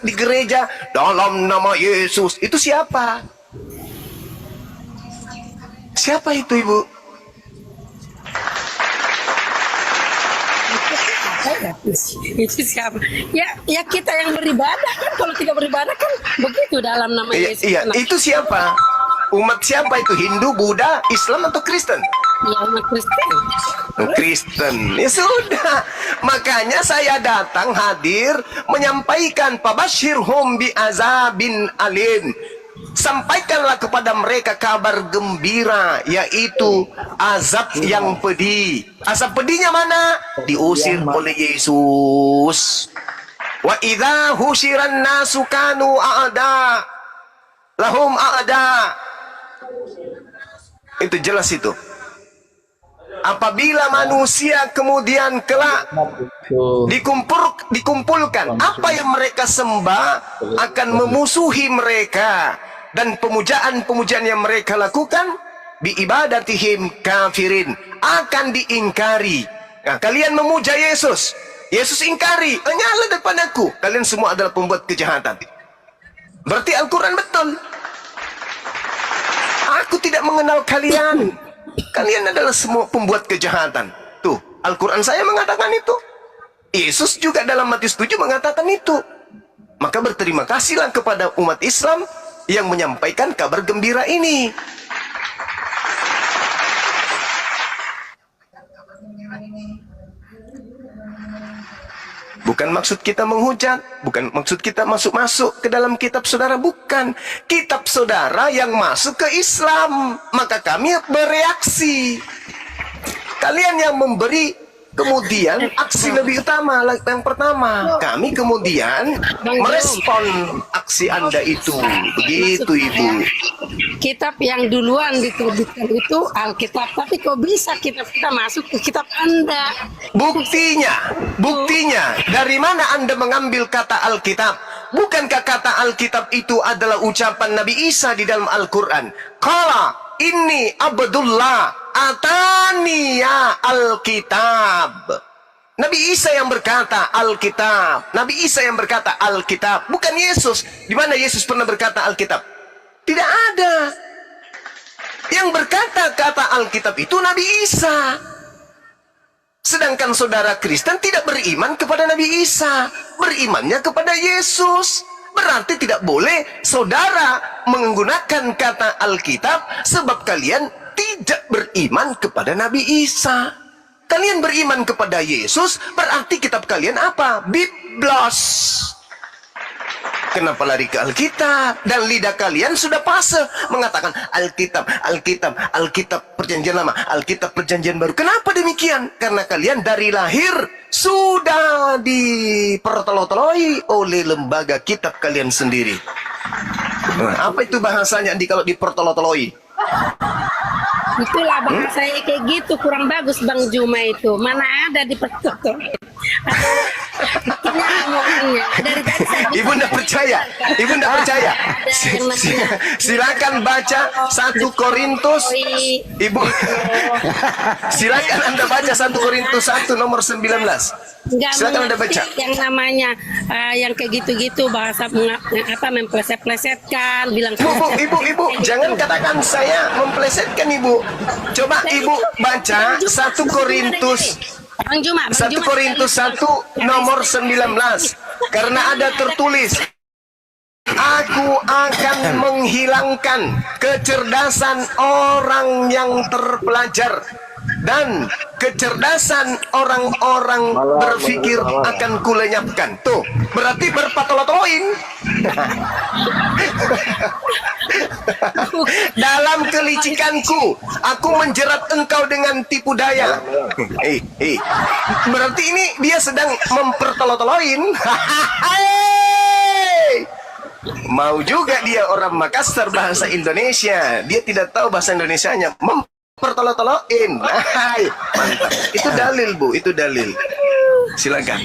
teriak di gereja dalam nama Yesus. Itu siapa? Siapa itu, Ibu? Itu siapa? Ya kita yang beribadah kan. Kalau tidak beribadah kan begitu dalam nama Yesus. Iya, itu siapa? Umat siapa itu? Hindu, Buddha, Islam atau Kristen? Ya, umat Kristen. Kristen. Ya sudah. Makanya saya datang hadir menyampaikan pabashirhum bi azabin alim. Sampaikanlah kepada mereka kabar gembira, yaitu azab yang pedih. Azab pedihnya mana? Diusir oleh Yesus. Wa idza husyiran nasu kanu a'da lahum a'da. Itu jelas itu. Apabila manusia kemudian kelak dikumpulkan, apa yang mereka sembah akan memusuhi mereka, dan pemujaan-pemujaan yang mereka lakukan bi ibadatihim kafirin akan diingkari. Nah, kalian memuja Yesus, Yesus ingkari, nyala depan aku, kalian semua adalah pembuat kejahatan. Berarti Al-Quran betul. Aku tidak mengenal kalian. Kalian adalah semua pembuat kejahatan. Tuh, Al-Quran saya mengatakan itu. Yesus juga dalam Matius 7 mengatakan itu. Maka berterima kasihlah kepada umat Islam yang menyampaikan kabar gembira ini. Bukan maksud kita menghujat, bukan maksud kita masuk-masuk ke dalam kitab saudara, bukan. Kitab saudara yang masuk ke Islam, maka kami bereaksi. Kalian yang memberi kemudian aksi lebih utama, yang pertama. Kami kemudian merespon aksi Anda itu. Begitu, Ibu. Kitab yang duluan diterbitkan itu Alkitab, tapi kok bisa kitab kita masuk ke kitab Anda? Buktinya, dari mana Anda mengambil kata Alkitab? Bukankah kata Alkitab itu adalah ucapan Nabi Isa di dalam Al-Quran? Qala inni abdullah ataniya Alkitab. Nabi Isa yang berkata Alkitab. Nabi Isa yang berkata Alkitab, bukan Yesus. Di mana Yesus pernah berkata Alkitab? Tidak ada. Yang berkata kata Alkitab itu Nabi Isa. Sedangkan saudara Kristen tidak beriman kepada Nabi Isa, berimannya kepada Yesus. Berarti tidak boleh saudara menggunakan kata Alkitab, sebab kalian tidak beriman kepada Nabi Isa. Kalian beriman kepada Yesus, berarti kitab kalian apa? Biblos. Kenapa lari ke Alkitab? Dan lidah kalian sudah fase mengatakan Alkitab, Alkitab, Alkitab Perjanjian Lama, Alkitab Perjanjian Baru. Kenapa demikian? Karena kalian dari lahir sudah dipertoloi oleh lembaga kitab kalian sendiri. Nah, apa itu bahasanya kalau dipertoloi? Itulah bahasa kayak gitu, kurang bagus Bang Juma itu. Mana ada dipertoloi? Dari tadi saya Ibu tidak percaya? Ibu tidak percaya? Silakan baca 1 Korintus. Ibu, silakan Anda baca 1 Korintus 1 nomor 19. Nggak silakan Anda baca. Yang namanya yang kayak gitu-gitu, bahasa apa mempleset-plesetkan, bilang Ibu, jangan katakan saya memplesetkan, Ibu. Coba Ibu baca 1 Korintus. Bang Juma, 1 Korintus 1 nomor 19. Karena ada tertulis, aku akan menghilangkan kecerdasan orang yang terpelajar, dan kecerdasan orang-orang berpikir akan kulenyapkan. Tuh, berarti berpatolotoloin. Dalam kelicikanku, aku menjerat engkau dengan tipu daya. Berarti ini dia sedang mempertolotoloin. Mau juga dia orang Makassar bahasa Indonesia, dia tidak tahu bahasa Indonesianya, mempertolotoloin. Mantap. Itu dalil, Bu, itu dalil. Silakan.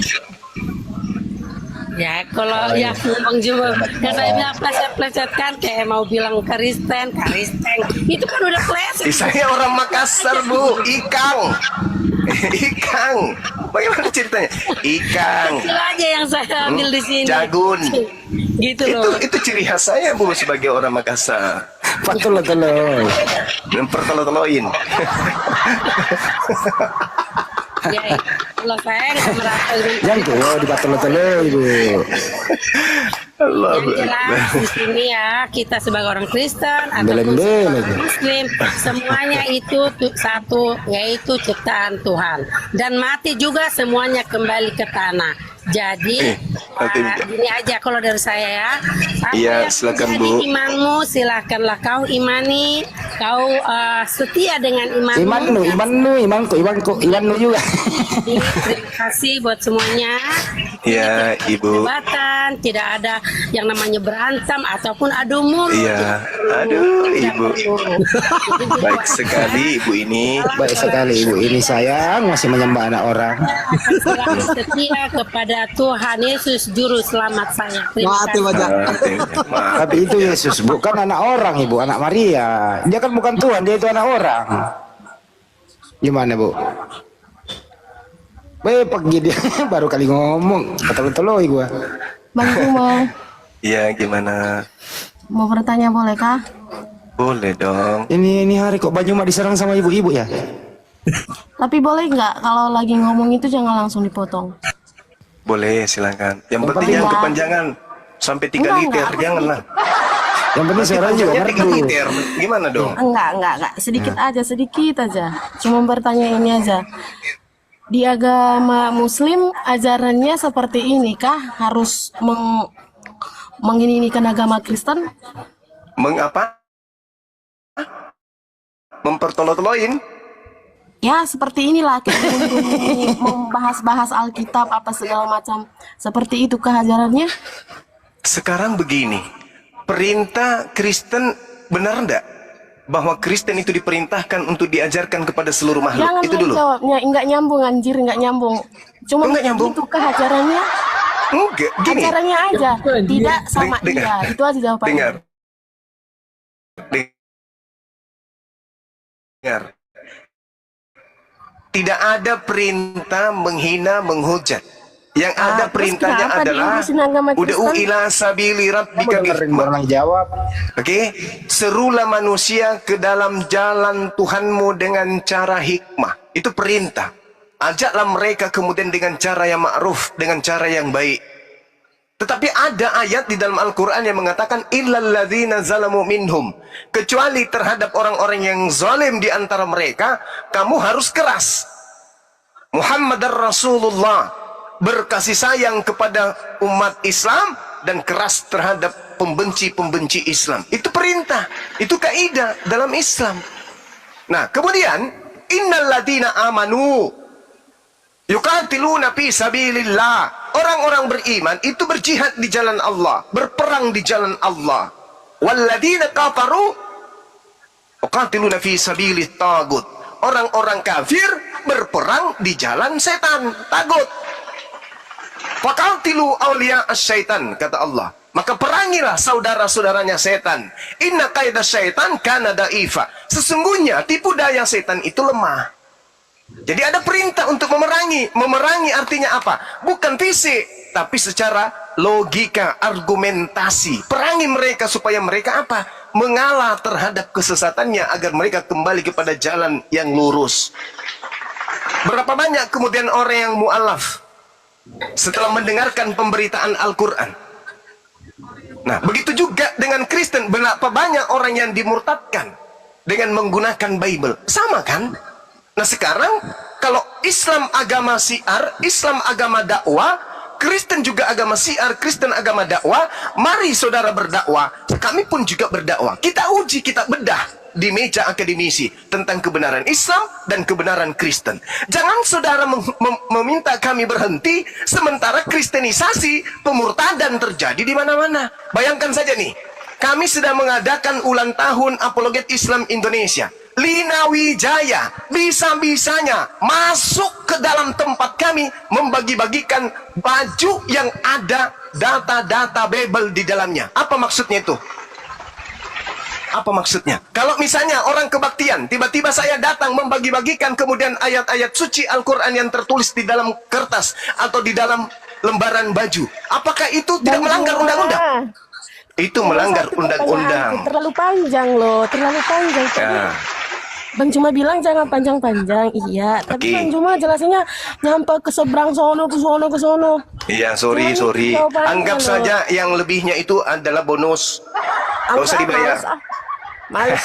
Ya kalau ya Bang Juma, ya saya bilang pleset-pleset kan, kayak mau bilang Kristen, itu kan udah pleset. Saya orang Makassar, Bu, Ikang. Ikang. Bagaimana ceritanya? Ikang. Kecil aja yang saya ambil di sini. Jagun. Gitu loh. Itu ciri khas saya, Bu, sebagai orang Makassar. Patulot-tolot. Mempertelo-teloin. Ya, kalau saya nggak merasa Yang tuh di patulot-tolot Ibu. Allah. yang jelas di sini ya, kita sebagai orang Kristen ataupun Belen-belen sebagai aja. Muslim, semuanya itu satu, yaitu ciptaan Tuhan. Dan mati juga semuanya kembali ke tanah. Jadi nanti gini aja kalau dari saya ya. Apa Iya, yang silakan, menjadi Bu. Imanmu silakanlah kau imani, kau setia dengan imanmu. Imanku juga. Terima kasih buat semuanya. Iya, Ibu. Perdebatan, tidak ada yang namanya berantem ataupun adu mulut. Iya. Aduh, Ibu. Baik sekali Ibu ini. Baik sekali Ibu ini sayang masih menyembah anak orang. Akan selalu setia kepada Tuhan Yesus Juru Selamat saya. Terima kasih. Maaf. Tapi itu Yesus bukan anak orang Ibu, anak Maria. Dia kan bukan Tuhan, dia itu anak orang. Gimana Bu? Pergi dia baru kali ngomong. Betul-betul Ibu. Bang Kumo, Iya, gimana? mau bertanya bolehkah? Boleh dong. Ini hari kok Banyuma diserang sama ibu-ibu ya? Tapi boleh nggak kalau lagi ngomong itu jangan langsung dipotong? Boleh, silakan. Yang Yang penting penting yang Bang. kepanjangan sampai 3 Enggak, liter, enggak. janganlah. Yang penting suaranya juga Panjangnya 3 merdu. liter. Gimana dong? Enggak. Sedikit aja, sedikit aja. Cuma bertanya ini aja. Di agama Muslim ajarannya seperti ini kah? Harus menginikan agama Kristen? Mengapa? Mempertolot-teloin? Ya seperti inilah kita membahas-bahas Alkitab apa segala macam. Seperti itu kah ajarannya? Sekarang begini, perintah Kristen benar enggak? Bahwa Kristen itu diperintahkan untuk diajarkan kepada seluruh makhluk. Jangan Itu dulu. jawabnya, enggak nyambung anjir, enggak nyambung. Cuma Enggak nyambung? itu kah ajarannya? Enggak, gini. Ajarannya aja, tidak sama Dengar. iya. Itu aja jawabannya. Dengar. Dengar. Tidak ada perintah menghina, menghujat. Yang ada terus perintahnya kenapa adalah diurusin agama ud'u Kristen? ila sabili rabbika Dengerin bil orang jawab. Oke, serulah manusia ke dalam jalan Tuhanmu dengan cara hikmah. Itu perintah. Ajaklah mereka kemudian dengan cara yang ma'ruf, dengan cara yang baik. Tetapi ada ayat di dalam Al-Quran yang mengatakan illal ladzina zalamu minhum. Kecuali terhadap orang-orang yang zalim di antara mereka, kamu harus keras. Muhammadar Rasulullah berkasih sayang kepada umat Islam dan keras terhadap pembenci-pembenci Islam. Itu perintah, itu kaidah dalam Islam. Nah, kemudian innal ladzina amanu yuqatiluna fi sabilillah. Orang-orang beriman itu berjihad di jalan Allah, berperang di jalan Allah. Walladzina kafaru yuqatiluna fi sabilit tagut. Orang-orang kafir berperang di jalan setan, tagut. Faqatilu awliya as-syaitan, kata Allah. Maka perangilah saudara-saudaranya setan. Inna qaida syaitan kana da'ifa. Sesungguhnya tipu daya setan itu lemah. Jadi ada perintah untuk memerangi. Memerangi artinya apa? Bukan fisik, tapi secara logika, argumentasi. Perangi mereka supaya mereka apa? Mengalah terhadap kesesatannya agar mereka kembali kepada jalan yang lurus. Berapa banyak kemudian orang yang mu'alaf setelah mendengarkan pemberitaan Al-Quran? Nah, begitu juga dengan Kristen. Berapa banyak orang yang dimurtadkan dengan menggunakan Bible? Sama kan? Nah sekarang kalau Islam agama syiar, Islam agama dakwah, Kristen juga agama syiar, Kristen agama dakwah, mari saudara berdakwah, kami pun juga berdakwah. Kita uji, kita bedah di meja akademisi tentang kebenaran Islam dan kebenaran Kristen. Jangan saudara meminta kami berhenti sementara kristenisasi, pemurtadan terjadi di mana-mana. Bayangkan saja nih, kami sedang mengadakan ulang tahun Apologet Islam Indonesia. Lina Wijaya bisa-bisanya masuk ke dalam tempat kami membagi-bagikan baju yang ada data-data Bible di dalamnya. Apa maksudnya itu? Apa maksudnya? Kalau misalnya orang kebaktian, tiba-tiba saya datang membagi-bagikan kemudian ayat-ayat suci Al-Quran yang tertulis di dalam kertas atau di dalam lembaran baju, apakah itu tidak melanggar undang-undang? Itu melanggar undang-undang. Terlalu panjang loh, terlalu panjang. Ya. Bang Juma bilang jangan panjang-panjang, iya. Tapi Oke. Bang Juma jelasinnya nyampe ke seberang sono, ke sono, ke sono. Iya, sorry. Jawabannya Anggap loh. saja yang lebihnya itu adalah bonus. Gak usah dibayar. Males.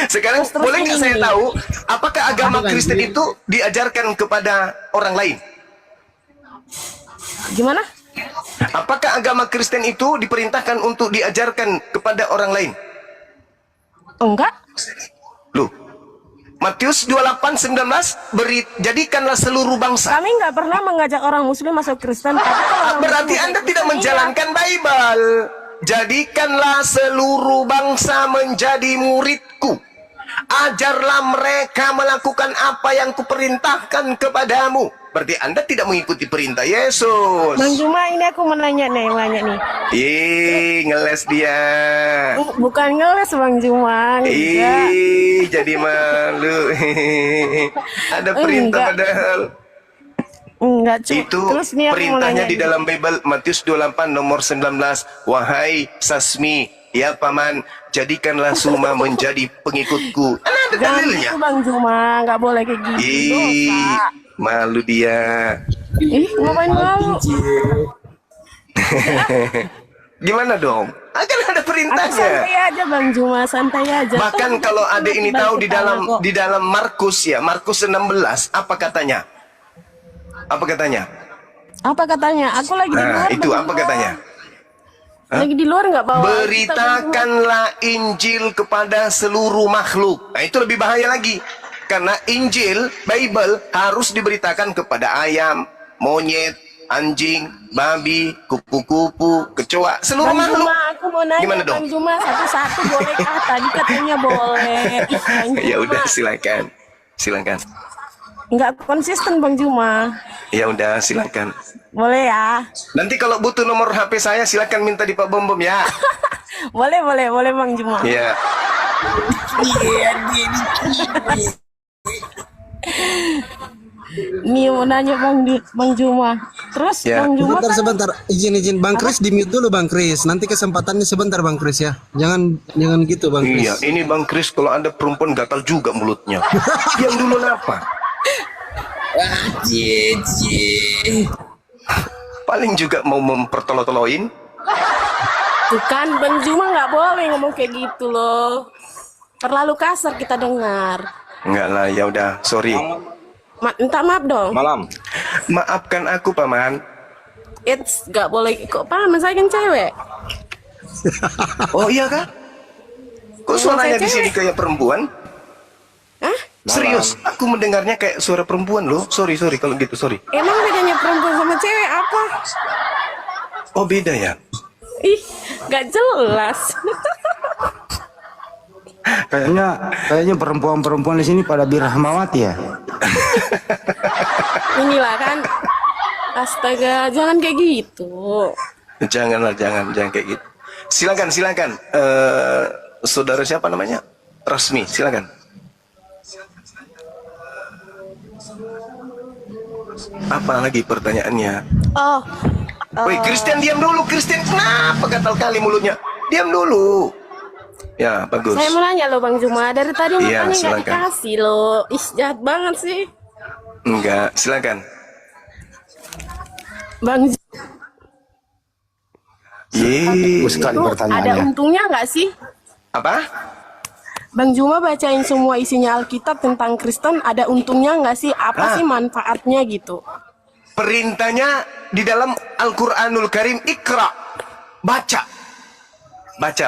Sekarang Terus boleh nggak saya ini. tahu apakah agama Kristen itu diajarkan kepada orang lain? Gimana? Apakah agama Kristen itu diperintahkan untuk diajarkan kepada orang lain? Enggak. Loh, Matius 28:19, jadikanlah seluruh bangsa. Kami nggak pernah mengajak orang Muslim masuk Kristen. Tapi kalau orang Berarti Muslim Anda masuk tidak Kristen, menjalankan Bible. Jadikanlah seluruh bangsa menjadi muridku. Ajarlah mereka melakukan apa yang kuperintahkan kepadamu. Berarti Anda tidak mengikuti perintah Yesus. Bang Juma, ini aku mau nanya nih. Ih, ngeles dia. Bukan ngeles Bang Juma, enggak. Ih, jadi malu. Ada perintah Enggak. padahal. Enggak, Itu Terus nih aku mau perintahnya nanya di dalam Bible Matius 28 nomor 19. Wahai Sasmi, ya paman, jadikanlah Suma menjadi pengikutku. Ada Jangan dalilnya. gitu Bang Juma, nggak boleh kayak gitu. Ih, Dosa. malu dia. Ih, ngapain malu? Gimana dong? Akan ada Aku perintahnya. santai aja Bang Juma, santai aja. Bahkan Toh, kalau aku adik ini balik tahu ke di dalam tanah kok. di dalam Markus ya, Markus 16, apa katanya? Apa katanya? Apa katanya? Aku lagi di Nah, luar. itu Bang apa Juma. katanya? Lagi di luar nggak bawa. Beritakanlah Injil kepada seluruh makhluk. Nah, itu lebih bahaya lagi. Karena Injil, Bible harus diberitakan kepada ayam, monyet, anjing, babi, kupu-kupu, kecoa, seluruh Bang makhluk. Juma, aku mau nanya Gimana dong? Bang Juma satu-satu bolehkah? Tadi katanya boleh. Ih, Bang Ya Juma. udah, silakan. Silakan. Nggak konsisten Bang Juma. Ya udah, silakan. Boleh ya? Nanti kalau butuh nomor HP saya, silakan minta di Pak Bom Bom ya. Boleh Bang Juma. Ya. Nih mau nanya Bang Juma. Terus Ya. Bang Juma kan Sebentar, izin Bang Kris di mute dulu Bang Kris. Nanti kesempatannya sebentar Bang Kris ya. Jangan gitu Bang Kris. Iya, ini Bang Kris kalau ada perempuan gatal juga mulutnya. Yang dulu apa? Paling juga mau mempertolo-toloin. bukan Bang Juma nggak boleh ngomong kayak gitu loh. Terlalu kasar kita dengar. Enggak lah, ya udah, sorry. Minta maaf dong. Malam. Maafkan aku, Paman. It's nggak boleh kok paham saya kan cewek. Oh iya kah? Kok suaranya di sini kayak perempuan? Hah? Serius, aku mendengarnya kayak suara perempuan loh. Sorry kalau gitu, sorry. Emang bedanya perempuan sama cewek apa? Oh beda ya? Ih, nggak jelas. Kayaknya perempuan-perempuan di sini pada birahmawati ya. Inilah kan. Astaga, jangan kayak gitu. Janganlah, jangan kayak gitu. Silakan. Saudara siapa namanya? Rasmi, silakan. Apa lagi pertanyaannya? Oh, Woi, Christian diam dulu. Christian kenapa gatal kali mulutnya? Diam dulu. Ya, bagus. saya mau nanya loh Bang Juma. Dari tadi Iya, makanya nggak silakan. dikasih loh. Ih, jahat banget sih. Enggak, silakan. Bang Bagus sekali Juma, ada pertanyaannya. untungnya nggak sih? Apa? Bang Juma bacain semua isinya Alkitab tentang Kristen, ada untungnya nggak sih? Apa sih manfaatnya gitu? Perintahnya di dalam Al-Quranul Karim, Iqra. Baca. Baca.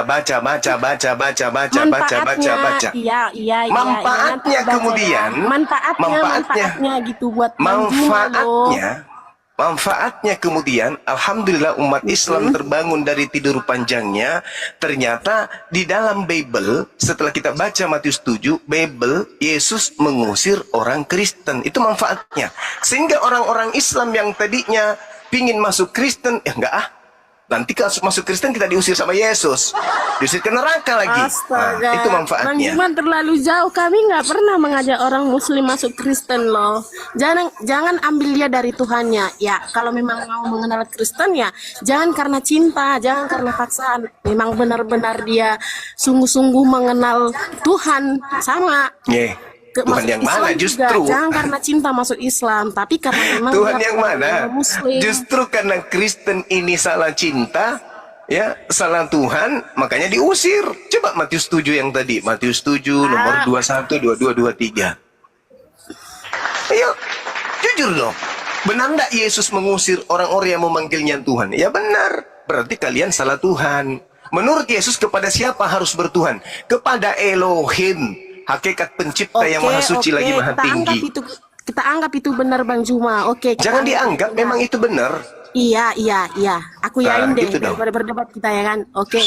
Iya. Manfaatnya nanti baca kemudian, ya. manfaatnya gitu buat Bang Juma loh. Manfaatnya kemudian, alhamdulillah umat Islam terbangun dari tidur panjangnya. Ternyata di dalam Bible, setelah kita baca Matius 7, Bible, Yesus mengusir orang Kristen. Itu manfaatnya. Sehingga orang-orang Islam yang tadinya pingin masuk Kristen, Nanti kalau masuk Kristen kita diusir sama Yesus, diusir ke neraka lagi. Astaga. Itu Bang manfaatnya. Juman terlalu jauh. Kami nggak pernah mengajak orang Muslim masuk Kristen loh. Jangan ambil dia dari Tuhannya. Ya, kalau memang mau mengenal Kristen ya, jangan karena cinta, jangan karena paksaan. Memang benar-benar dia sungguh-sungguh mengenal Tuhan sama. Tuhan Masuk yang Islam mana juga. justru? Jangan karena cinta masuk Islam, tapi karena memang Tuhan dia yang orang mana? Muslim. Justru karena Kristen ini salah cinta, ya, salah Tuhan, makanya diusir. Coba Matius 7 yang tadi, Matius 7 nomor 21, 22, 23. Ayo, jujur dong. Benar enggak Yesus mengusir orang-orang yang memanggilnya Tuhan? Ya benar. Berarti kalian salah Tuhan. Menurut Yesus kepada siapa harus bertuhan? Kepada Elohim, hakikat pencipta yang maha suci lagi maha tinggi. Kita anggap itu benar Bang Juma. Oke. Jangan dianggap, memang itu benar. Iya. Aku yakin deh gitu dong. daripada berdebat kita ya kan. Oke.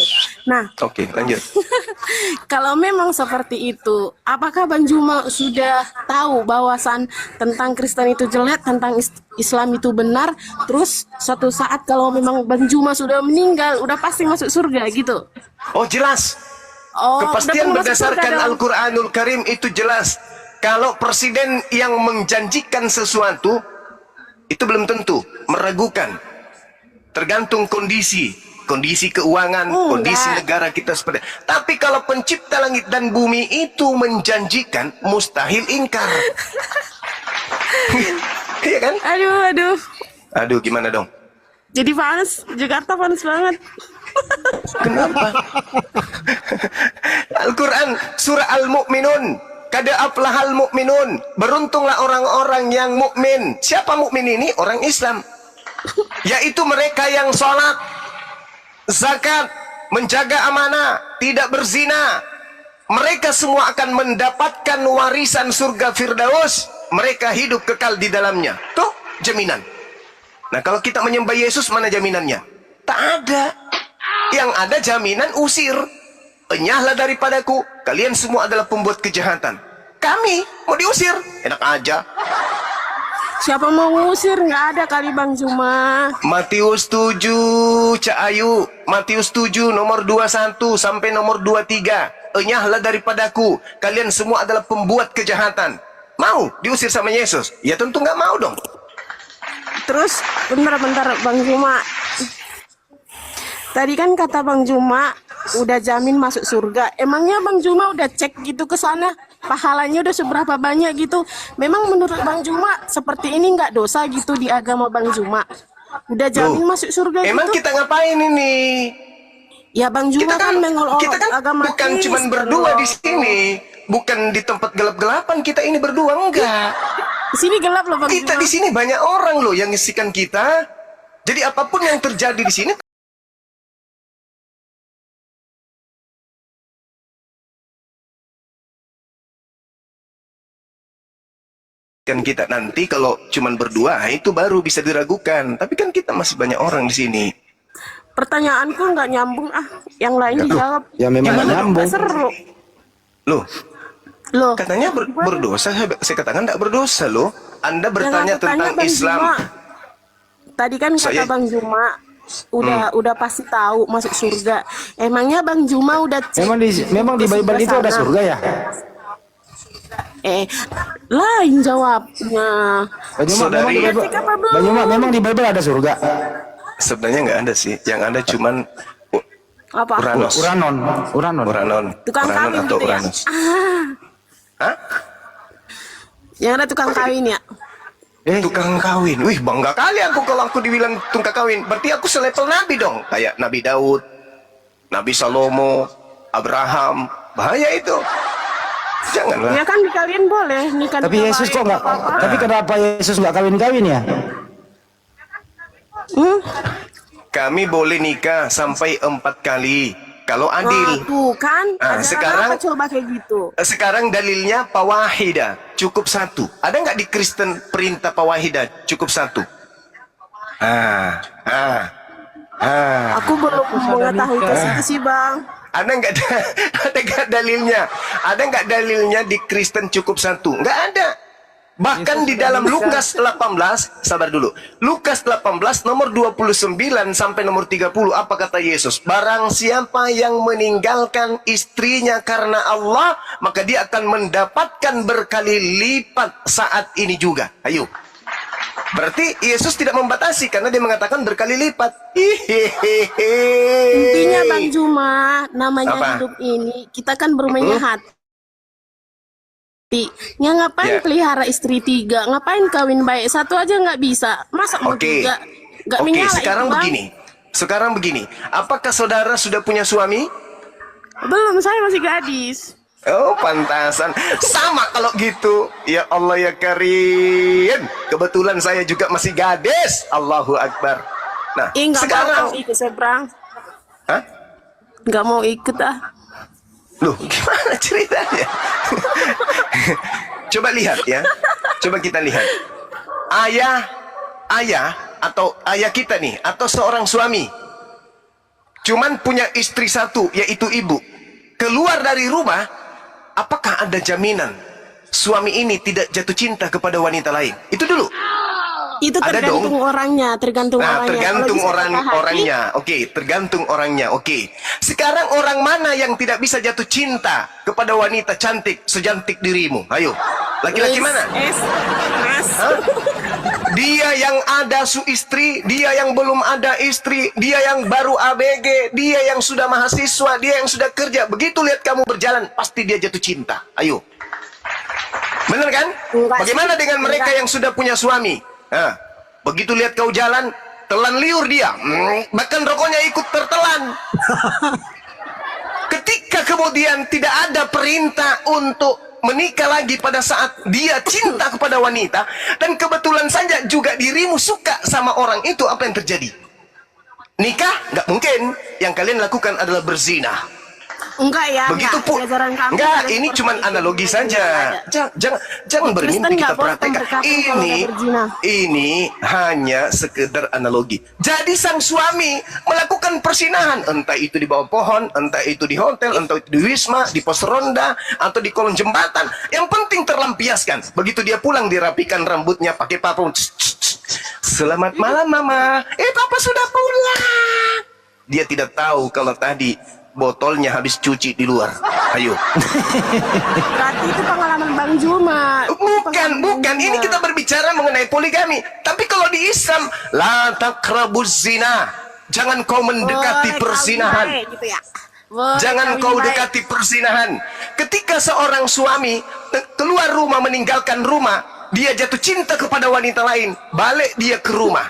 Nah, Oke, lanjut. kalau memang seperti itu, apakah Bang Juma sudah tahu bahasan tentang Kristen itu jelek, tentang Islam itu benar? Terus suatu saat kalau memang Bang Juma sudah meninggal, udah pasti masuk surga gitu? Oh, jelas. Oh, Kepastian udah pasti masuk berdasarkan surga dong. Al-Quranul Karim itu jelas. Kalau presiden yang menjanjikan sesuatu, itu belum tentu, meragukan. Tergantung kondisi keuangan, kondisi negara kita seperti. Tapi kalau pencipta langit dan bumi itu menjanjikan, mustahil ingkar. Iya kan? Aduh. Gimana dong? Jadi panas, Jakarta panas banget. Kenapa? Al-Quran surah Al-Mu'minun, kada aflahal mu'minun, beruntunglah orang-orang yang mukmin. Siapa mukmin ini? Orang Islam, yaitu mereka yang sholat, zakat, menjaga amanah, tidak berzina. Mereka semua akan mendapatkan warisan surga Firdaus. Mereka hidup kekal di dalamnya. Tuh jaminan. Nah, kalau kita menyembah Yesus, mana jaminannya? Tak ada. Yang ada jaminan usir. Enyahlah daripadaku, kalian semua adalah pembuat kejahatan. Kami mau diusir, enak aja. Siapa mau ngusir? Nggak ada kali Bang Juma. Matius 7, Cak Ayu. Matius 7 nomor 21 sampai nomor 23. Enyahlah daripadaku, kalian semua adalah pembuat kejahatan. Mau diusir sama Yesus? Ya tentu nggak mau dong. Terus bentar Bang Juma. Tadi kan kata Bang Juma udah jamin masuk surga. Emangnya Bang Juma udah cek gitu ke sana? Pahalanya udah seberapa banyak gitu? Memang menurut Bang Juma seperti ini nggak dosa gitu di agama Bang Juma? Udah jamin masuk surga Emang gitu? kita ngapain ini? Ya Bang Juma kan mengolok kita kan agama bukan Kristen cuma berdua loh. di sini, bukan di tempat gelap-gelapan. Kita ini berdua enggak. Di sini gelap loh Bang Kita Juma. di sini banyak orang loh yang ngisikan kita. Jadi apapun yang terjadi di sini, kan kita nanti kalau cuman berdua itu baru bisa diragukan. Tapi kan kita masih banyak orang di sini. Pertanyaanku nggak nyambung yang lain dijawab. Ya memang nggak Gimana? nyambung. Nggak seru. Loh, katanya berdosa. Saya katakan tidak berdosa loh. Anda bertanya Yang aku tanya, tentang Bang Islam. Juma. Tadi kan kata Saya- Bang Juma udah pasti tahu masuk surga. Emangnya Bang Juma udah cek Memang di ke Bible itu ada sana? surga ya? Lain jawabnya. Saudari, Memang di Bible ada surga. sebenarnya nggak ada sih. Yang ada cuman Apa? Uranus. Uranon. Tukang Uranon kawin atau gitu ya? Uranus. Hah? Yang ada tukang kawin ya? Tukang kawin. Wih, bangga kali aku kalau aku dibilang tukang kawin. Berarti aku selevel Nabi dong. Kayak Nabi Daud, Nabi Salomo, Abraham. Bahaya itu. Janganlah. Ya kan di kalian boleh nikah. Tapi Yesus kok nggak? Tapi kenapa Yesus nggak kawin-kawin ya? Kami boleh nikah sampai 4 kali. Kalau adil. Tuh kan, ajaran sekarang- apa coba kayak gitu? Sekarang dalilnya pawahida. Cukup 1. Ada nggak di Kristen perintah pawahida? Cukup 1. Aku belum mengetahui ke situ sih Bang. Ada nggak ada nggak dalilnya? Ada nggak dalilnya di Kristen cukup 1? Nggak ada. Bahkan di dalam Lukas 18, sabar dulu. Lukas 18 nomor 29 sampai nomor 30, apa kata Yesus? Barang siapa yang meninggalkan istrinya karena Allah, maka dia akan mendapatkan berkali lipat saat ini juga. Ayo. Berarti Yesus tidak membatasi karena dia mengatakan berkali lipat. Intinya Bang Juma, namanya Apa? hidup ini kita kan bermainnya hati. Ya ngapain Ya. pelihara istri 3? Ngapain kawin baik satu aja nggak bisa? Masa mau Oke. 3? Nggak Oke, menyala sekarang itu, Bang. begini. Sekarang begini. Apakah saudara sudah punya suami? Belum, saya masih gadis. Oh, pantasan. Sama kalau gitu. Ya Allah ya Karim. Kebetulan saya juga masih gadis. Allahu Akbar. Nah, Nggak mau sekarang. ikut seberang. Hah? Nggak mau ikut ah. Loh, gimana ceritanya? Coba lihat ya. Coba kita lihat. Ayah atau ayah kita nih, atau seorang suami cuman punya istri satu, yaitu ibu. Keluar dari rumah, apakah ada jaminan suami ini tidak jatuh cinta kepada wanita lain? Itu dulu. Itu Ada tergantung dong. orangnya, tergantung Nah, orangnya. tergantung Kalau bisa patah hati, orangnya. Oke, tergantung orangnya. Oke. Sekarang orang mana yang tidak bisa jatuh cinta kepada wanita cantik secantik dirimu? Ayo. Laki-laki mana? Mas. Hah? Dia yang ada istri, dia yang belum ada istri, dia yang baru ABG, dia yang sudah mahasiswa, dia yang sudah kerja. Begitu lihat kamu berjalan, pasti dia jatuh cinta. Ayo. Bener kan? Enggak Bagaimana sih. dengan mereka Enggak. yang sudah punya suami? Nah, begitu lihat kau jalan, telan liur dia. Bahkan rokoknya ikut tertelan. Ketika kemudian tidak ada perintah untuk menikah lagi pada saat dia cinta kepada wanita, dan kebetulan saja juga dirimu suka sama orang itu, apa yang terjadi? Nikah? Nggak mungkin. Yang kalian lakukan adalah berzina. Enggak ya. Begitu pun. Ajaran kami Enggak, tidak ini seperti cuma itu. analogi Enggak saja. ada. Jangan Kristen bermimpi kita nggak boleh praktekkan. memberkati kalau Ini udah berzina. ini hanya sekedar analogi. Jadi sang suami melakukan persinahan, entah itu di bawah pohon, entah itu di hotel, entah itu di wisma, di pos ronda, atau di kolong jembatan. Yang penting terlampiaskan. Begitu dia pulang, dirapikan rambutnya pakai parfum. Selamat malam mama. Papa sudah pulang. Dia tidak tahu kalau tadi botolnya habis cuci di luar. Ayo. Berarti itu pengalaman Bang Juma. Bukan. Ini kita berbicara mengenai poligami. Tapi kalau di Islam, la taqrabuz zina. Jangan kau mendekati persinahan. Gitu ya. Boleh Jangan kawin kau baik. dekati persinahan. Ketika seorang suami keluar rumah, meninggalkan rumah, dia jatuh cinta kepada wanita lain, balik dia ke rumah.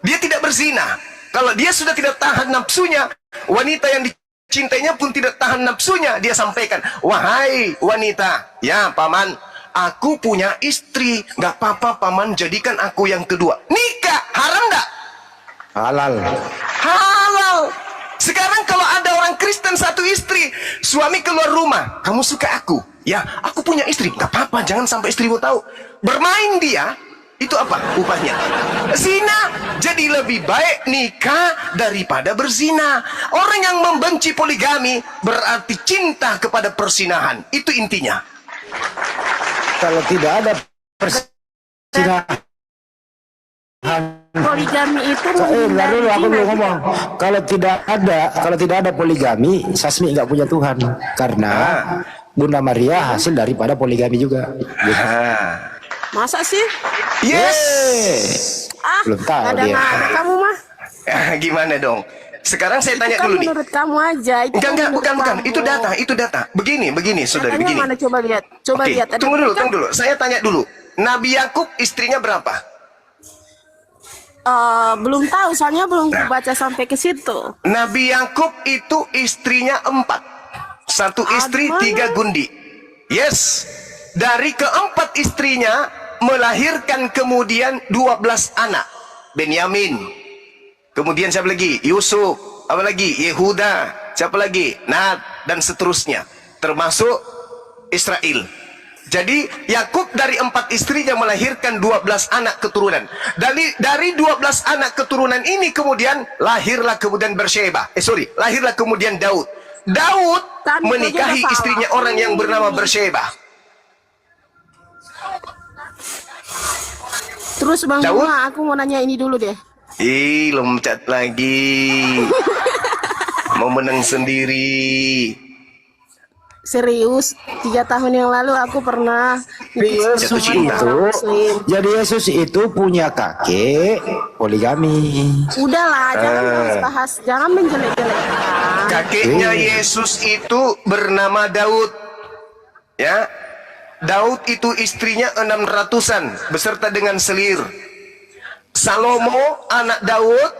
Dia tidak berzina. Kalau dia sudah tidak tahan nafsunya, wanita yang dicintainya pun tidak tahan nafsunya, dia sampaikan, wahai wanita, ya paman, aku punya istri, nggak apa-apa paman, jadikan aku yang kedua. Nikah, haram nggak? Halal. Halal. Sekarang kalau ada orang Kristen satu istri, suami keluar rumah, kamu suka aku? Ya, aku punya istri. Gak apa-apa, jangan sampai istrimu tahu. Bermain dia, itu apa upahnya? Zina. Jadi lebih baik nikah daripada berzina. Orang yang membenci poligami berarti cinta kepada persinahan. Itu intinya. Kalau tidak ada persinahan. Poligami itu Bentar dulu, aku zina, belum gitu. ngomong. Kalau tidak ada poligami, Sasmi nggak punya Tuhan, karena Bunda Maria hasil daripada poligami juga. Ah. Masa sih? Yes. Belum tahu Ada dia. kamu mah. Gimana dong? Sekarang saya tanya Kan dulu nih. menurut kamu aja. Itu kan Enggak, menurut bukan. kamu. Itu data. Begini, saudari, Datanya begini. mana coba lihat. Coba Oke, lihat. Ada tunggu dulu. kan? Saya tanya dulu. Nabi Yakub istrinya berapa? Belum tahu, soalnya belum baca sampai ke situ. Nabi Yakub itu istrinya 4. Satu istri, Aduh. 3 gundi. Yes. Dari keempat istrinya melahirkan kemudian 12 anak. Benyamin. Kemudian siapa lagi? Yusuf. Apa lagi? Yehuda. Siapa lagi? Nad. Dan seterusnya. Termasuk Israel. Jadi Yakub dari 4 istrinya melahirkan 12 anak keturunan. Dari 12 anak keturunan ini kemudian lahirlah kemudian Bersyeba. Lahirlah kemudian Daud. Daud Tadi menikahi aja udah istrinya salah. orang yang bernama Bersyeba. Terus Bang Daud? Juma, aku mau nanya ini dulu deh. Ih, lomcat lagi. Mau menang sendiri. Serius, 3 tahun yang lalu aku pernah Jatuh cinta. orang Muslim. Jadi Yesus itu punya kakek poligami. Udahlah, jangan bahas, jangan menjelek-jelekan. Kakeknya Yesus itu bernama Daud. Ya. Daud itu istrinya 600-an beserta dengan selir. Salomo anak Daud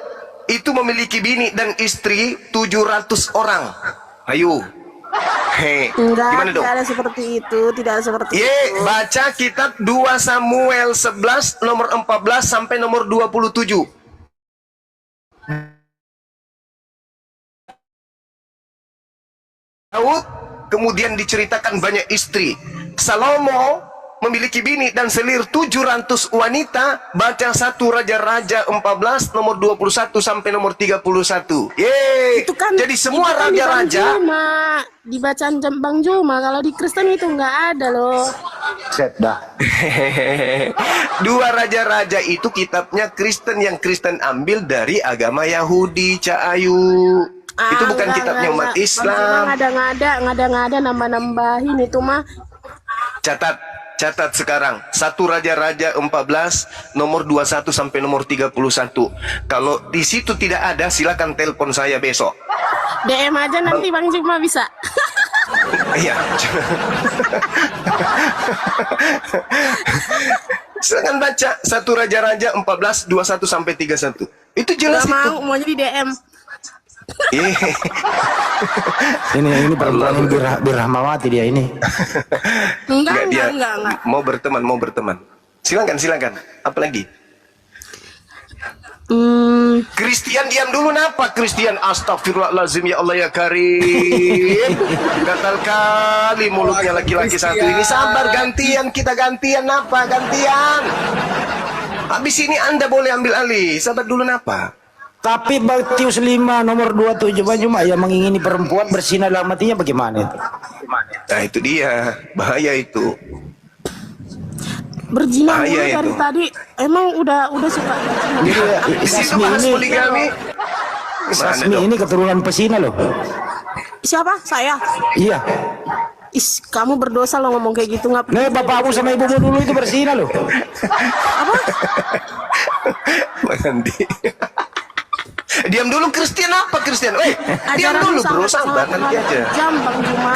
itu memiliki bini dan istri 700 orang. Ayo. Hei, Enggak, gimana dong? tidak ada seperti itu, tidak ada seperti itu. Baca kitab 2 Samuel 11 nomor 14 sampai nomor 27. Daud kemudian diceritakan banyak istri. Salomo memiliki bini dan selir 700 wanita. Baca 1 Raja-Raja 14 nomor 21 sampai nomor 31. Yeay. Itu kan Jadi semua itu kan di Bang raja-raja Juma, di bacaan Bang Juma. Kalau di Kristen itu nggak ada loh. Set dah. Dua raja-raja itu kitabnya Kristen, yang Kristen ambil dari agama Yahudi, Cak Ayu. Itu bukan enggak, kitabnya umat enggak. Islam. Ngada-ngada nambah-nambahin itu mah. Catat sekarang 1 Raja-Raja 14 nomor 21 sampai nomor 31. Kalau di situ tidak ada, silakan telepon saya besok. DM aja nanti Bang Juma bisa. Iya. Silakan baca 1 Raja-Raja 14 21 sampai 31. Itu jelas Gak itu. mau, maunya di DM. Ini perempuan yang birahmawati dia ini. Enggak. Mau berteman. Silakan. Apalagi? Christian diam dulu, napa Christian? Astagfirullahaladzim, ya Allah ya Karim. Gatal kali mulutnya laki-laki satu ini. Sabar, gantian, kita gantian, napa gantian. Habis ini Anda boleh ambil alih. Sabar dulu, napa? Tapi Matius 5 nomor 27 cuma yang mengingini perempuan berzina dalam hatinya bagaimana itu? Nah itu dia, bahaya itu. Berzina mulu Bahaya dari itu. tadi. Emang udah suka berzina. Jadi Di situ Sasmi bahas ini, poligami. Sasmi ini keturunan pesina loh. Siapa? Saya. Iya. Is, kamu berdosa lo ngomong kayak gitu nggak? Nih bapakmu sama ibumu dulu itu berzina loh. Mandi. Diam dulu, Christian apa Christian? Diam dulu bro, sabar nanti aja.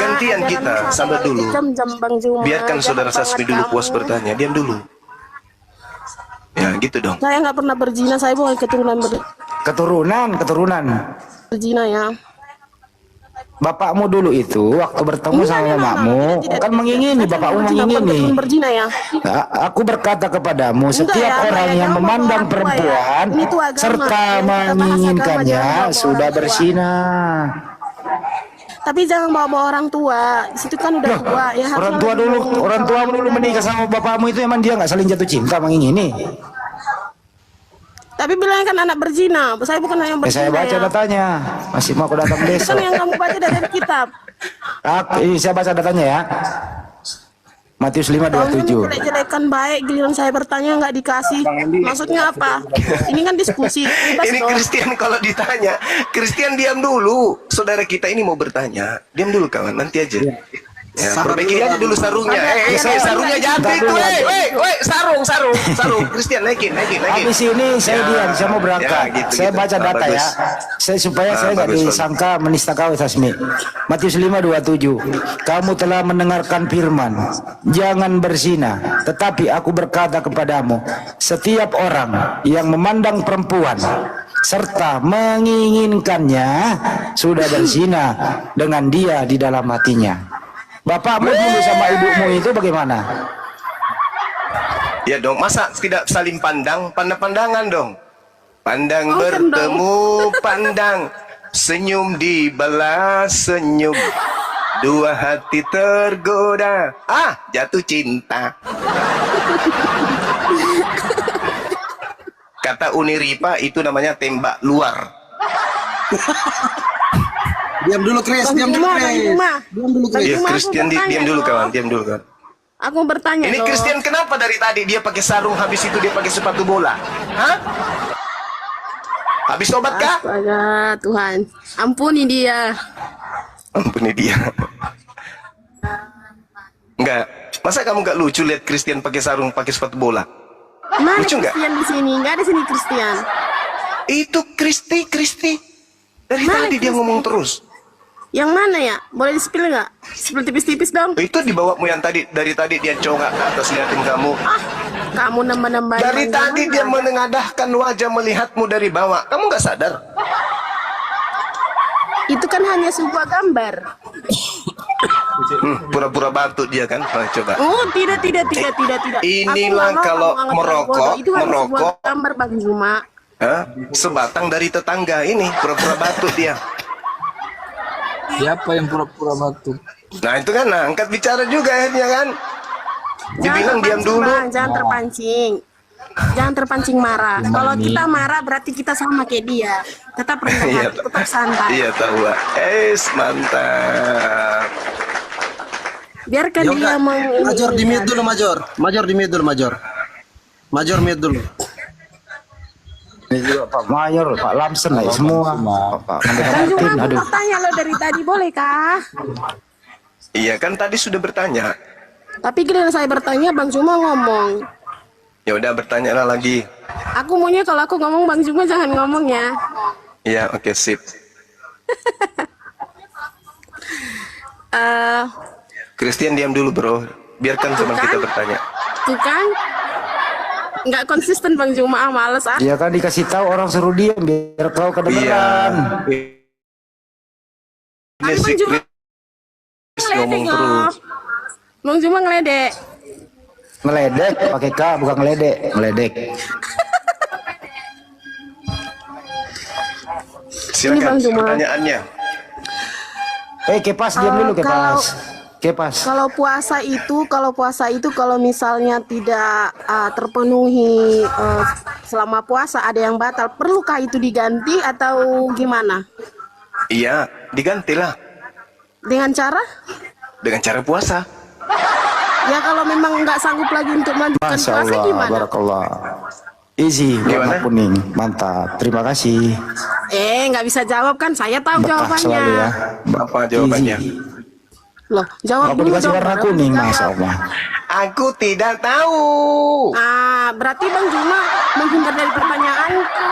Gantian kita, sabar dulu. Biarkan saudara Sasmi dulu puas bertanya. Diam dulu. Ya gitu dong. Saya nggak pernah berzina, saya bukan Keturunan. berzina ya. Bapakmu dulu itu waktu bertemu sama mamamu kan mengingini, bapakmu mengingini. Berzina ya. Nah, aku berkata kepadamu, setiap ya, orang Mbak, yang jangan memandang bawa agama perempuan ya. Ini tuh agama. serta Yang kita bahas agama, menginginkannya jangan bawa sudah orang tua. berzina. Tapi jangan bawa orang tua. Di situ kan udah tua ya. Orang tua dulu, orang tua dulu menikah sama bapakmu itu emang dia nggak saling jatuh cinta mengingini. Tapi bilang kan anak berzina. Saya bukan yang berzina. Saya baca ya. datanya, masih mau aku datang Itu besok. kan yang kamu baca dari kitab. Ini saya baca datanya ya. Matius Kamu 5:27. jelek-jelekan baik, giliran saya bertanya nggak dikasih. Maksudnya apa? Ini kan diskusi. Bebas Ini dong. Christian kalau ditanya, Christian diam dulu. Saudara kita ini mau bertanya. Diam dulu kawan, nanti aja. Ya, perbaiki aja dulu sarungnya. Sarungnya jatuh itu. Sarung. Christian naikin. Habis ini saya diam, saya mau berangkat. Ya, gitu, saya gitu. baca data Bagus. ya. Supaya saya nggak bagus. disangka menista kau Sasmi. Matius 5:27. Kamu telah mendengarkan firman, jangan berzina. Tetapi aku berkata kepadamu, setiap orang yang memandang perempuan serta menginginkannya sudah berzina dengan dia di dalam hatinya. Bapakmu dulu sama ibumu itu bagaimana? Ya dong, masa tidak saling pandang? Pandang-pandangan dong. Pandang Oh, kan bertemu, pandang. Senyum dibalas senyum. Dua hati tergoda. Jatuh cinta. Kata Uniripa itu namanya tembak luar. Diam dulu Chris, diam dulu Chris. Bang Juma. Diam dulu Chris. Ya, Christian diam dulu kawan, diam dulu kawan. Aku bertanya Ini loh. Christian kenapa dari tadi dia pakai sarung, habis itu dia pakai sepatu bola? Hah? Habis obat kah? Astaga, Tuhan. Ampuni dia. Ampuni dia. Enggak. Masa kamu gak lucu lihat Christian pakai sarung, pakai sepatu bola? Mana Lucu nggak? Christian di sini? Nggak ada sini Christian. Itu Kristi. Dari Mana tadi dia Kristi? ngomong terus. Yang mana ya? Boleh di-spill nggak? Spill tipis-tipis dong. Itu di bawahmu yang tadi, dari tadi dia congak ke atas liatin kamu. Ah, kamu nambah-nambahin. Dari Bang tadi Juma. dia menengadahkan wajah melihatmu dari bawah. Kamu nggak sadar? Itu kan hanya sebuah gambar. Pura-pura batuk dia kan. Nah, coba. Oh, tidak. Inilah Aku nggak kalau mau merokok, bodoh. Itu hanya merokok. sebuah gambar Bang Juma. Hah? Sebatang dari tetangga ini pura-pura batuk dia. Siapa yang pura-pura batuk? Nah itu kan, nah, angkat bicara juga akhirnya kan. Dibilang diam terpancing, dulu. Bang. Jangan terpancing. Jangan terpancing marah. Kalau kita marah berarti kita sama kayak dia. Tetap rendah Iya, hati, tetap santai. Iya tahu. Mantap. Biarkan Ya dia udah, mau Major di mute dulu, Major. Major di mute dulu, Major. Major mute dulu. Ini juga Pak Mayor, Pak Lamsen, lah, semua. Pak Mandeka Bang Juma, Martin, aku aduh. bertanya lo dari tadi, bolehkah? Iya kan tadi sudah bertanya. Tapi giliran saya bertanya, Bang Juma ngomong. Ya udah bertanyalah lagi. Aku maunya kalau aku ngomong, Bang Juma jangan ngomong ya. Iya oke sip. Eh, Christian diam dulu bro. Biarkan teman Bukan. kita bertanya. tuh kan? Nggak konsisten Bang Juma, males ah. Ya kan dikasih tahu orang suruh diam biar kau Iya. kedengeran. Ini si Chris ngomong Ngeledek loh. terus. Bang Juma ngeledek. Ngeledek pakai K bukan ngeledek, ngeledek. Silakan Bang Juma. pertanyaannya. Kepas diam dulu Kepas. Kepas. Kalau puasa itu kalau misalnya tidak terpenuhi selama puasa ada yang batal, perlukah itu diganti atau gimana? Iya digantilah Dengan cara? dengan cara puasa. Ya kalau memang nggak sanggup lagi untuk melanjutkan Masya puasa Allah, gimana? barakallah. Easy, warna Gimana? kuning, mantap. Terima kasih. Nggak bisa jawab kan? Saya tahu Berkah jawabannya. selalu ya. Apa jawabannya? Easy. Loh, jawab Aku dulu dikasih dong, warna baru kuning, dijawab. Masya Allah. Aku tidak tahu. Berarti Bang Juma menghindar dari pertanyaanku.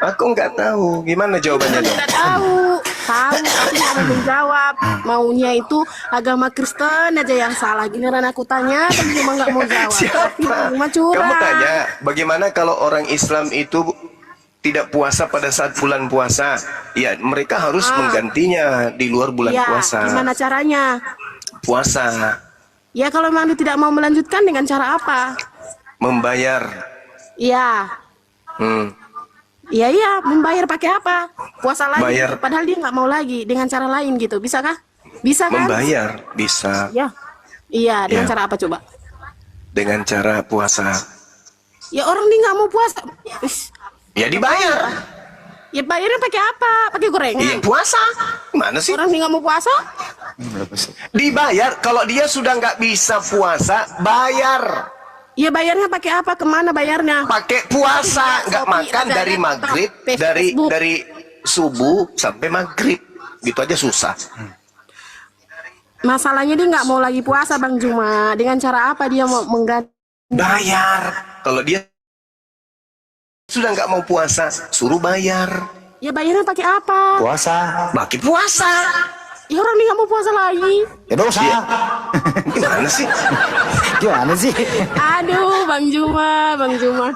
Aku nggak tahu. Gimana jawabannya dong? Tidak tahu, tapi nggak mau menjawab. Maunya itu agama Kristen aja yang salah. Giliran aku tanya, Bang Juma nggak mau jawab. Tapi Bang Juma curang. Kamu tanya, bagaimana kalau orang Islam itu tidak puasa pada saat bulan puasa? Ya, mereka harus menggantinya di luar bulan Ya, puasa. gimana caranya? Puasa, Ya kalau memang dia tidak mau melanjutkan dengan cara apa? membayar. Iya, iya, membayar pakai apa? Puasa lagi. Bayar. Padahal dia nggak mau lagi dengan cara lain gitu. Bisa kah? Bisa kan? Membayar bisa Ya. Iya, dengan Ya. cara apa coba? dengan cara puasa. Ya orang dia nggak mau puasa. Ish, Ya dibayar. ya bayarnya pakai apa? Pakai gorengan. Iya puasa. Mana sih? Orang dia nggak mau puasa? Dibayar. Kalau dia sudah nggak bisa puasa, bayar. Ya bayarnya pakai apa? Kemana bayarnya? Pakai puasa, nggak Shopee, makan ada dari laptop, maghrib, Facebook. dari subuh sampai maghrib. Gitu aja susah. Masalahnya dia nggak mau lagi puasa Bang Juma. Dengan cara apa dia mau mengganti? Bayar. Kalau dia sudah nggak mau puasa, suruh bayar. Ya bayarnya pakai apa? Puasa. Pakai puasa. Ya orang dia nggak mau puasa lagi. Ya dosa. Gimana sih? Gimana sih? Aduh, Bang Juma, Bang Juma.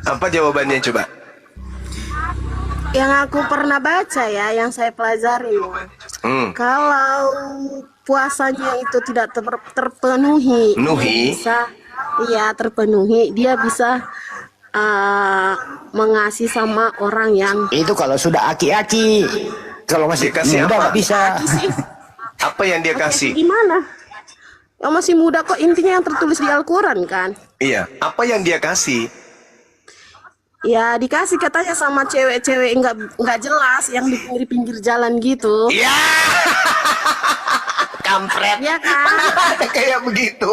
Apa jawabannya coba? Yang aku pernah baca ya, yang saya pelajari. Kalau puasanya itu tidak terpenuhi, Nuhi. bisa, iya terpenuhi, dia bisa mengasih sama orang yang Itu kalau sudah aki-aki. Kalau masih Dikasih muda apa? nggak bisa. sih. Apa yang dia kasih? Gimana? Yang masih muda kok intinya yang tertulis di Al-Quran kan? Iya. Apa yang dia kasih? Ya dikasih katanya sama cewek-cewek nggak jelas yang di pinggir jalan gitu. Iya. kampret. Iya kan? Mana kayak begitu.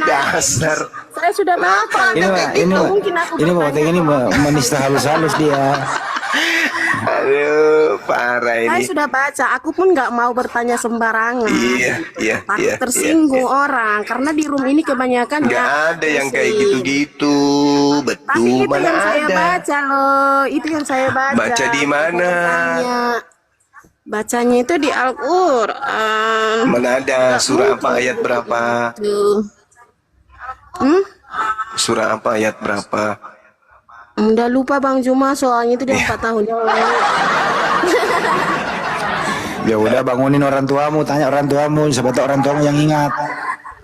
Dasar. Saya sudah baca. Ini mah, ini mah, Mungkin aku ini mah bertanya. ini mah menista halus-halus dia. Aduh, parah Saya ini. sudah baca. Aku pun nggak mau bertanya sembarangan. Iya. Takut tersinggung orang karena di room ini kebanyakan Nggak ya ada yang kayak Muslim. gitu-gitu. Tapi Betul, itu mana yang saya ada. baca loh. Itu yang saya baca. Baca di mana? Bacanya. Bacanya itu di Al-Quran. Mana ada surah apa ayat berapa? Tuh. Surah apa ayat berapa? Udah lupa Bang Juma soalnya itu dia 4 tahun yang lalu. Ya udah bangunin orang tuamu, tanya orang tuamu, siapa tahu orang tuamu yang ingat.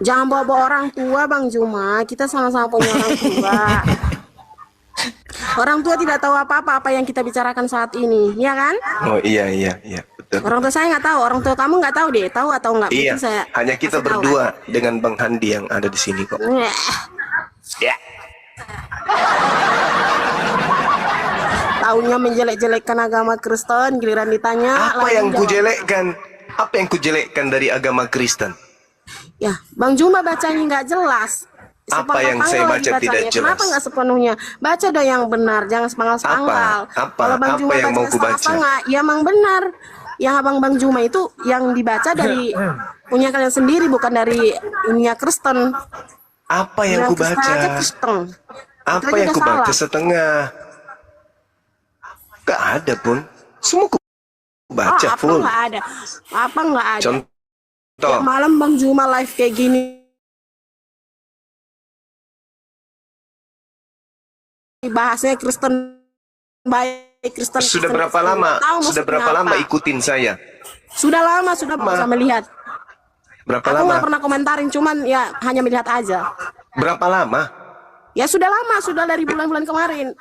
Jangan bawa-bawa orang tua Bang Juma. Kita sama-sama punya orang tua. Orang tua tidak tahu apa-apa yang kita bicarakan saat ini, ya kan? Oh iya, betul. Orang tua saya nggak tahu, orang tua kamu nggak tahu deh, tahu atau nggak? Iya, Mungkin saya hanya kita kasih tahu. berdua dengan Bang Handi yang ada di sini kok. Wah, Ya. taunya menjelek-jelekkan agama Kristen, giliran ditanya. Apa langsung yang jawab. kujelekkan? Apa yang kujelekkan dari agama Kristen? Ya, Bang Juma bacanya nggak jelas. Apa yang saya baca dibacanya. tidak jelas? Kenapa nggak sepenuhnya? Baca dong yang benar, jangan sepanggal-sepanggal. Apa? Kalau Bang Apa Juma yang mau baca ku baca? setengah-setengah, ya emang benar. Yang Bang Juma itu yang dibaca dari punya kalian sendiri, bukan dari ininya Kristen. Apa yang Bilang ku Kristen aja baca? Kristen. Apa Itu yang aja ku baca salah. setengah? Gak ada pun. Semua ku baca apa full. nggak ada? Apa nggak ada? Contoh. Tiap malam Bang Juma live kayak gini. Bahasnya Kristen baik, Kristen. Sudah Kristen, berapa Kristen. lama? Tahu Sudah maksudnya berapa lama apa? ikutin saya? Sudah lama, sudah bisa melihat. Berapa Aku lama? nggak pernah komentarin, cuman ya hanya melihat aja. Berapa lama? Ya sudah lama, sudah dari bulan-bulan kemarin.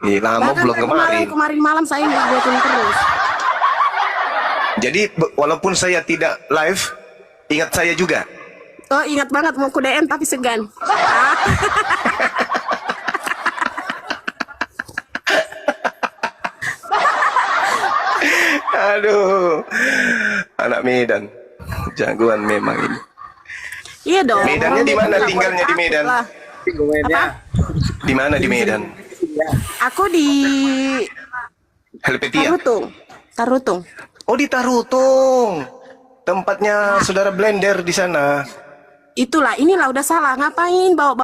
Ih, lama Bahkan belum dari kemarin. kemarin malam saya ngeliatin terus. Jadi walaupun saya tidak live, ingat saya juga. Oh ingat banget mau ku DM tapi segan. Aduh, anak Medan, jagoan memang ini. Iya dong. Medannya di mana? Tinggalnya di Medan? Lah. Apa? Di mana di Medan? Aku di Helvetia. Tarutung. Tarutung. Oh di Tarutung. Tempatnya saudara Blender di sana. Itulah, inilah udah salah. Ngapain bawa